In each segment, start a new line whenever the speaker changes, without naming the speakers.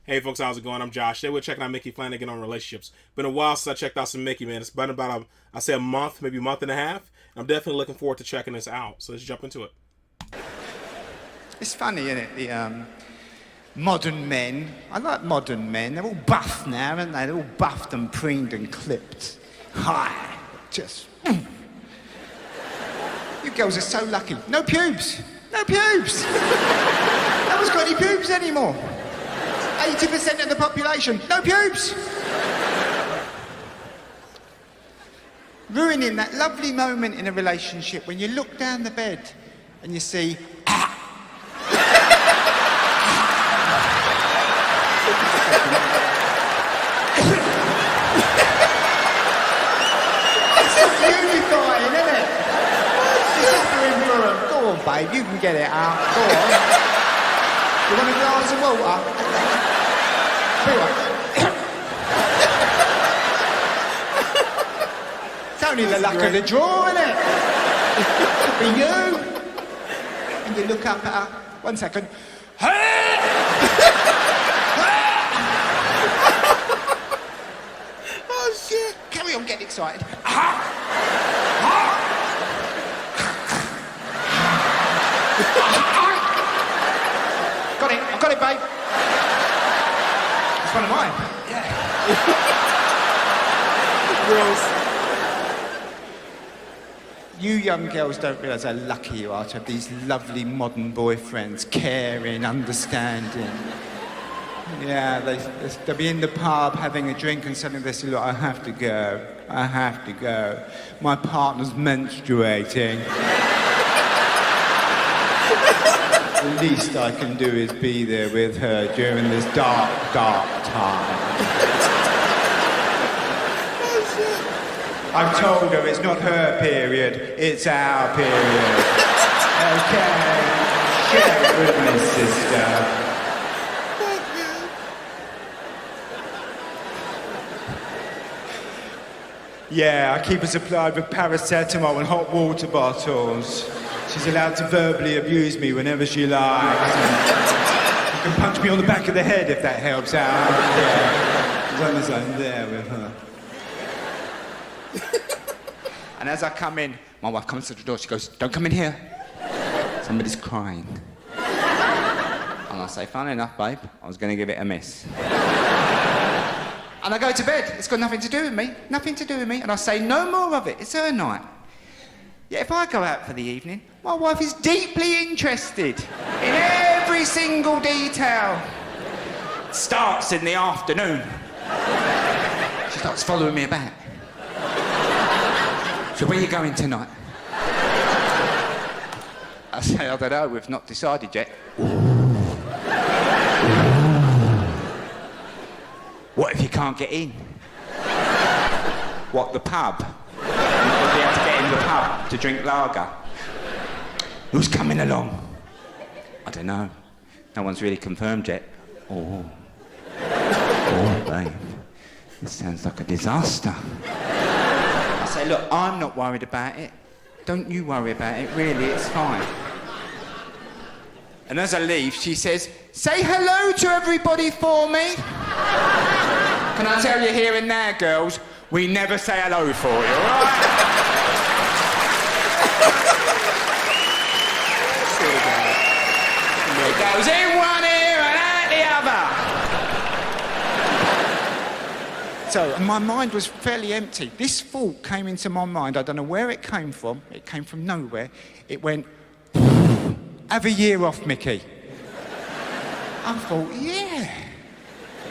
Hey folks, how's it going? I'm Josh. Today we're checking out Micky Flanagan on relationships. Been a while since I checked out some Micky, man. It's been about I say a month, maybe a month and a half. I'm definitely looking forward to checking this out. So let's jump into it.
It's funny, isn't it? The modern men. I like modern men. They're all buff now, aren't they? They're all buffed and preened and clipped. Hi, just. You girls are so lucky. No pubes. No pubes. No one's got any pubes anymore. 80% of the population, no pubes! Ruining that lovely moment in a relationship when you look down the bed and you see... This is unifying, isn't it? This is doing Durham. Go on, babe, you can get it out. Go on. You want a glass of water? It's only the luck of the draw, isn't it? Could be you. And you look up at her. 1 second.
Oh shit!
Carry on, get excited. Got it, I've got it, babe. It's one of mine. Yeah.
Gross.
You young girls don't realise how lucky you are to have these lovely modern boyfriends, caring, understanding. Yeah, they'll be in the pub having a drink and suddenly they say, look, I have to go. I have to go. My partner's menstruating. The least I can do is be there with her during this dark, dark time. I've told her it's not her period, it's our period. Okay, share it with me, sister. Yeah, I keep her supplied with paracetamol and hot water bottles. She's allowed to verbally abuse me whenever she likes. She can punch me on the back of the head if that helps out. Yeah. As long as I'm there with her. And as I come in, my wife comes to the door, she goes, don't come in here. Somebody's crying. And I say, fine enough, babe, I was going to give it a miss. And I go to bed, it's got nothing to do with me, nothing to do with me. And I say, no more of it, it's her night. Yet if I go out for the evening, my wife is deeply interested in every single detail. It starts in the afternoon. She starts following me about. So where are you going tonight? I say, I don't know, we've not decided yet. What if you can't get in? What, the pub? You'll be able to get in the pub to drink lager. Who's coming along? I don't know. No one's really confirmed yet. Oh, babe. This sounds like a disaster. I say, look, I'm not worried about it. Don't you worry about it, really, it's fine. And as I leave, she says, say hello to everybody for me. Can I tell you here and there, girls, we never say hello for you, all right? It goes in one ear and out the other. So my mind was fairly empty. This thought came into my mind. I don't know where it came from. It came from nowhere. It went, have a year off, Micky. I thought, yeah,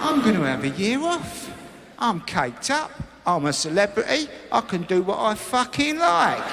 I'm going to have a year off. I'm caked up. I'm a celebrity. I can do what I fucking like.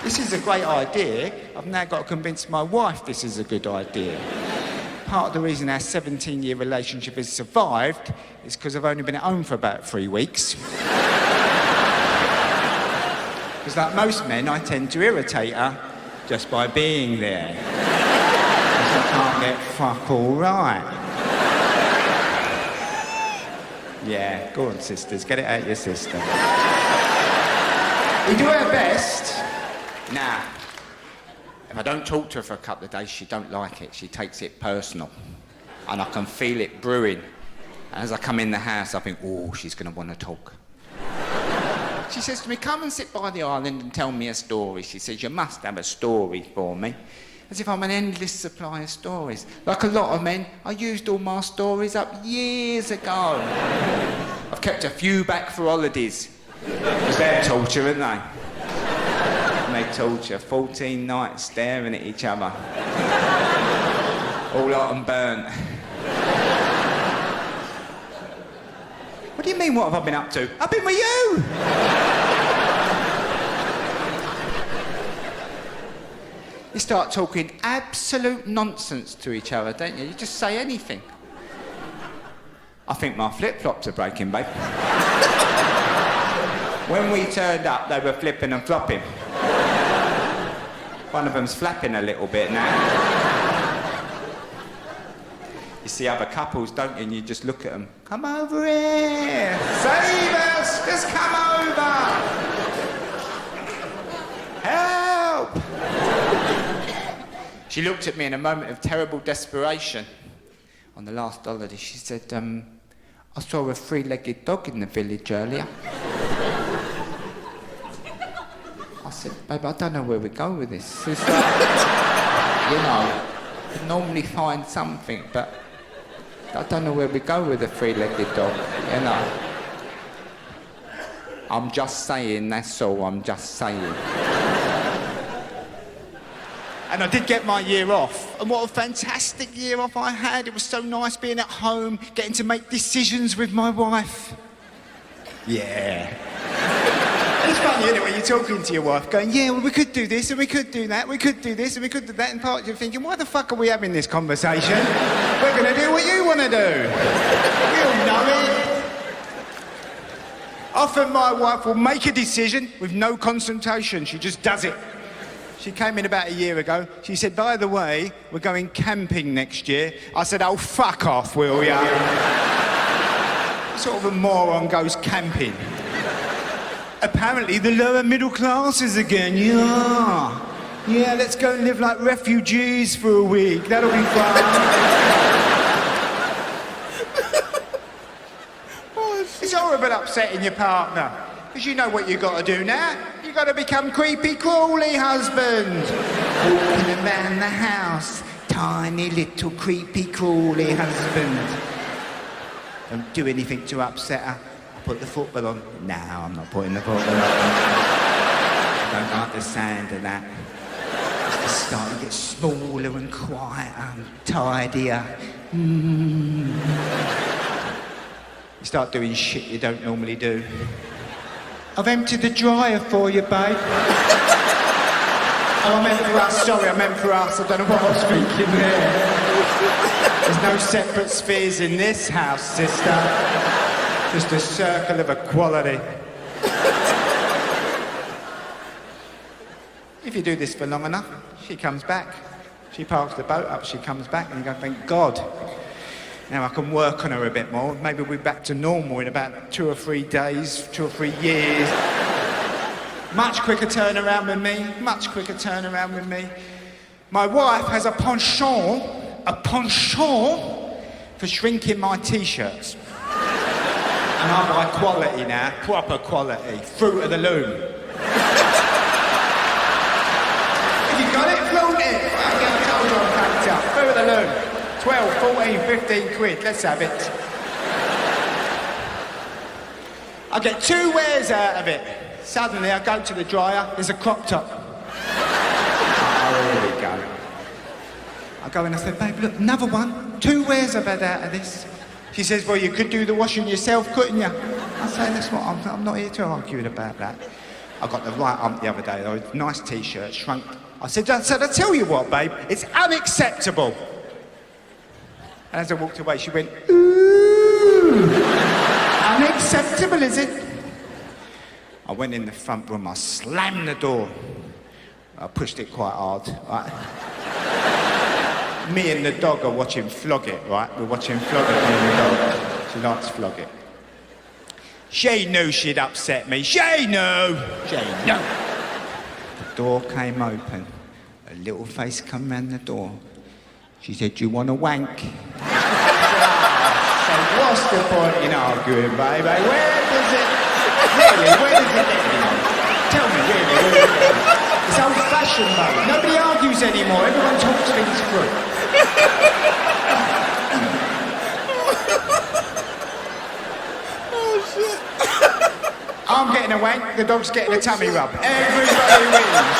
This is a great idea. I've now got to convince my wife this is a good idea. Part of the reason our 17-year relationship has survived is because I've only been at home for about 3 weeks. Because like most men, I tend to irritate her just by being there. Because I can't get fuck all right. Yeah, go on, sisters, get it out your system. We do our best. Now, if I don't talk to her for a couple of days, she don't like it. She takes it personal. and I can feel it brewing. And as I come in the house, I think, oh, she's going to want to talk. She says to me, come and sit by the island and tell me a story. She says, you must have a story for me. As if I'm an endless supply of stories. Like a lot of men, I used all my stories up years ago. I've kept a few back for holidays. Because they're torture, aren't they? They torture. 14 nights staring at each other. All hot and burnt. What do you mean, what have I been up to? I've been with you! You start talking absolute nonsense to each other, don't you? You just say anything. I think my flip-flops are breaking, babe. When we turned up, they were flipping and flopping. One of them's flapping a little bit now. You see other couples, don't you, and you just look at them. Come over here! Save us! Just come over! Help! She looked at me in a moment of terrible desperation. On the last holiday, she said, I saw a three-legged dog in the village earlier. I said, babe, I don't know where we go with this. It's like, you know, you normally find something, but I don't know where we go with a three-legged dog, you know. I'm just saying, that's all, I'm just saying. And I did get my year off, and what a fantastic year off I had. It was so nice being at home, getting to make decisions with my wife. Yeah. It's funny, isn't it, when you're talking to your wife, going, yeah, well, we could do this, and we could do that, we could do this, and we could do that, and part of you thinking, why the fuck are we having this conversation? We're going to do what you want to do. We all know it. Often my wife will make a decision with no consultation. She just does it. She came in about a year ago. She said, by the way, we're going camping next year. I said, oh, fuck off, will ya? Sort of a moron goes camping. Apparently the lower middle classes again, yeah. Yeah, let's go and live like refugees for a week. That'll be fun. It's horrible upsetting your partner. Because you know what you've got to do now. You've got to become creepy crawly husband. Walking around the house. Tiny little creepy crawly husband. Don't do anything to upset her. Put the football on. No, I'm not putting the football on. I don't like the sound of that. It's just starting to get smaller and quieter and tidier. You start doing shit you don't normally do. I've emptied the dryer for you, babe. Oh, I meant for us. Sorry, I meant for us. I don't know what I was thinking there. There's no separate spheres in this house, sister. Just a circle of equality. If you do this for long enough, she comes back. She parks the boat up, she comes back, and you go, thank God. Now I can work on her a bit more. Maybe we're back to normal in about 2 or 3 days, 2 or 3 years. Much quicker turnaround with me, much quicker turnaround with me. My wife has a penchant for shrinking my T-shirts. And I buy quality now, proper quality, Fruit of the Loom. If you got it, flaunt it. I told you I'm packed up. Fruit of the Loom. 12, 14, 15 quid, let's have it. I get 2 wears out of it. Suddenly I go to the dryer, there's a crop top. Oh, here we go. I go in and I say, babe, look, another one. 2 wears I've had out of this. She says, well, you could do the washing yourself, couldn't you? I say, that's what, I'm not here to argue about that. I got the right ump the other day, though, nice T-shirt, shrunk. I said, I tell you what, babe, it's unacceptable. And as I walked away, she went, ooh, unacceptable, is it? I went in the front room, I slammed the door. I pushed it quite hard, right? Me and the dog are watching Flog It, right? We're watching Flog It, me and the dog. She likes Flog It. She knew she'd upset me. She knew. The door came open. A little face come round the door. She said, do you want a wank? the point in arguing, baby? Where does it get you? Tell me, really, where does it get you? It's old-fashioned, mate. Nobody argues anymore. Everyone talks things through.
Oh shit!
I'm getting a wank, the dog's getting a tummy rub. Everybody wins.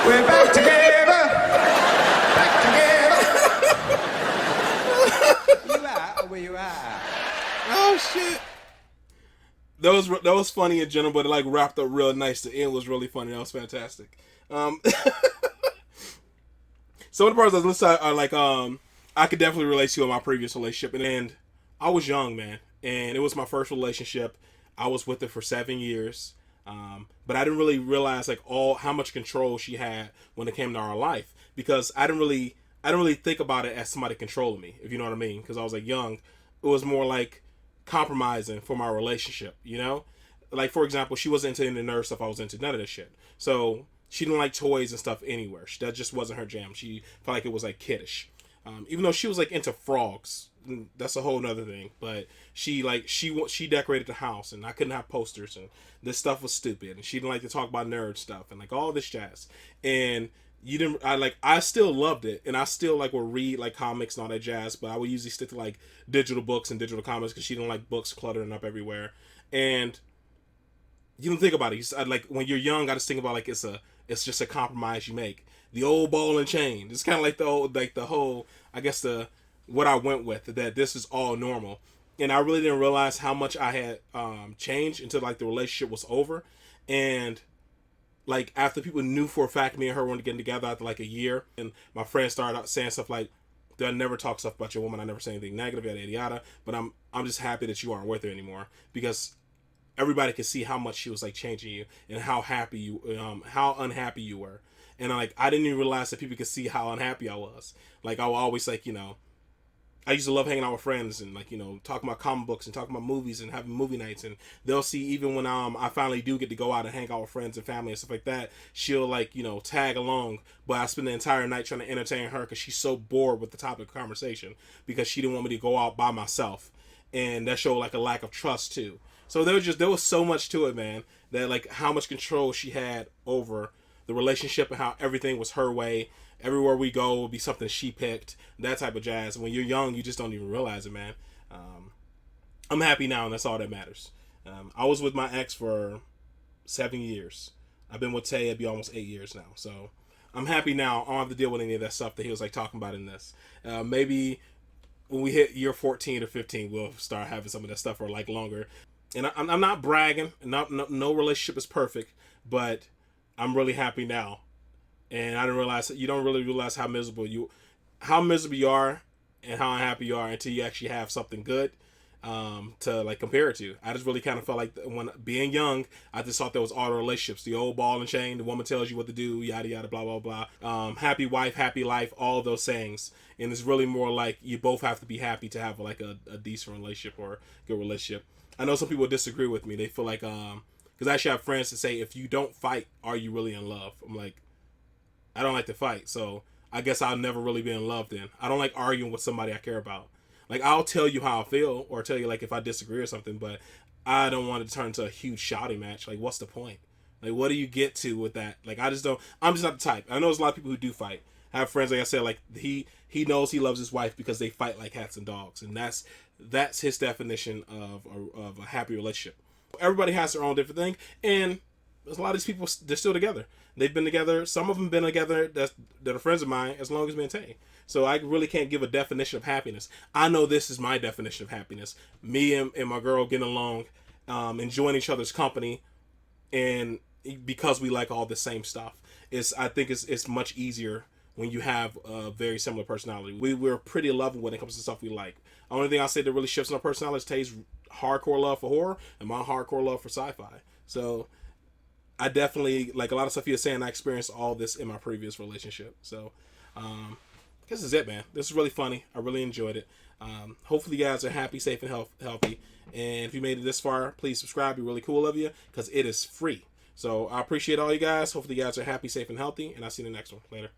We're back together. Back together. You out or were you out?
Oh shit! That was funny in general, but it like wrapped up real nice. The end was really funny. That was fantastic. Some of the parts I was listening to are like I could definitely relate to in my previous relationship, and I was young, man, and it was my first relationship. I was with her for 7 years, but I didn't really realize like how much control she had when it came to our life, because I didn't really think about it as somebody controlling me, if you know what I mean, because I was like young. It was more like compromising for my relationship, you know? Like, for example, she wasn't into any nerd stuff. I was into none of this shit. So she didn't like toys and stuff anywhere. That just wasn't her jam. She felt like it was like kiddish. Even though she was like into frogs, that's a whole nother thing. But she decorated the house, and I couldn't have posters, and this stuff was stupid, and she didn't like to talk about nerd stuff and like all this jazz. And I still loved it, and I still like would read like comics and all that jazz, but I would usually stick to like digital books and digital comics because she didn't like books cluttering up everywhere. And you don't think about it. Like when you're young, I just think about like it's just a compromise you make. The old ball and chain. It's kind of like the whole I guess what I went with, that this is all normal. And I really didn't realize how much I had changed until like the relationship was over. And like after people knew for a fact me and her weren't getting together after like a year, and my friends started out saying stuff like, "I never talk stuff about your woman. I never say anything negative, yada yada yada. But I'm just happy that you aren't with her anymore, because everybody could see how much she was like changing you and how how unhappy you were." And I didn't even realize that people could see how unhappy I was. Like I would always like, I used to love hanging out with friends and like, talking about comic books and talking about movies and having movie nights. And they'll see even when I finally do get to go out and hang out with friends and family and stuff like that, she'll like, tag along. But I spend the entire night trying to entertain her because she's so bored with the topic of conversation, because she didn't want me to go out by myself. And that showed like a lack of trust too. So there was so much to it, man, that like how much control she had over the relationship and how everything was her way. Everywhere we go would be something she picked, that type of jazz. When you're young, you just don't even realize it, man. I'm happy now, and that's all that matters. I was with my ex for 7 years. I've been with Tay, it'd be almost 8 years now. So I'm happy now. I don't have to deal with any of that stuff that he was like talking about in this. Maybe when we hit year 14 or 15, we'll start having some of that stuff for like longer. And I'm not bragging. No relationship is perfect, but I'm really happy now. And I didn't realize, you don't really realize how miserable you are and how unhappy you are until you actually have something good to like compare it to. I just really kind of felt like when being young, I just thought there was all the relationships, the old ball and chain, the woman tells you what to do, yada yada, blah blah blah. Happy wife, happy life, all those sayings. And it's really more like you both have to be happy to have like a decent relationship or a good relationship. I know some people disagree with me. They feel like because I actually have friends that say, if you don't fight, are you really in love? I'm like, I don't like to fight, so I guess I'll never really be in love then. I don't like arguing with somebody I care about. Like, I'll tell you how I feel, or tell you, like, if I disagree or something, but I don't want it to turn into a huge shouting match. Like, what's the point? Like, what do you get to with that? Like, I'm just not the type. I know there's a lot of people who do fight. I have friends, like I said, like, he knows he loves his wife because they fight like cats and dogs, and that's his definition of a happy relationship. Everybody has their own different thing, and there's a lot of these people, they're still together. They've been together. Some of them been together that are friends of mine as long as me and Tay. So I really can't give a definition of happiness. I know this is my definition of happiness. Me and my girl getting along, enjoying each other's company, and because we like all the same stuff. I think it's much easier when you have a very similar personality. We're pretty level when it comes to stuff we like. The only thing I'll say that really shifts in our personality is Tay's hardcore love for horror and my hardcore love for sci-fi. So I definitely, like a lot of stuff you're saying, I experienced all this in my previous relationship. So, this is it, man. This is really funny. I really enjoyed it. Hopefully you guys are happy, safe, and healthy. And if you made it this far, please subscribe. It'd be really cool of you, because it is free. So I appreciate all you guys. Hopefully you guys are happy, safe, and healthy. And I'll see you in the next one. Later.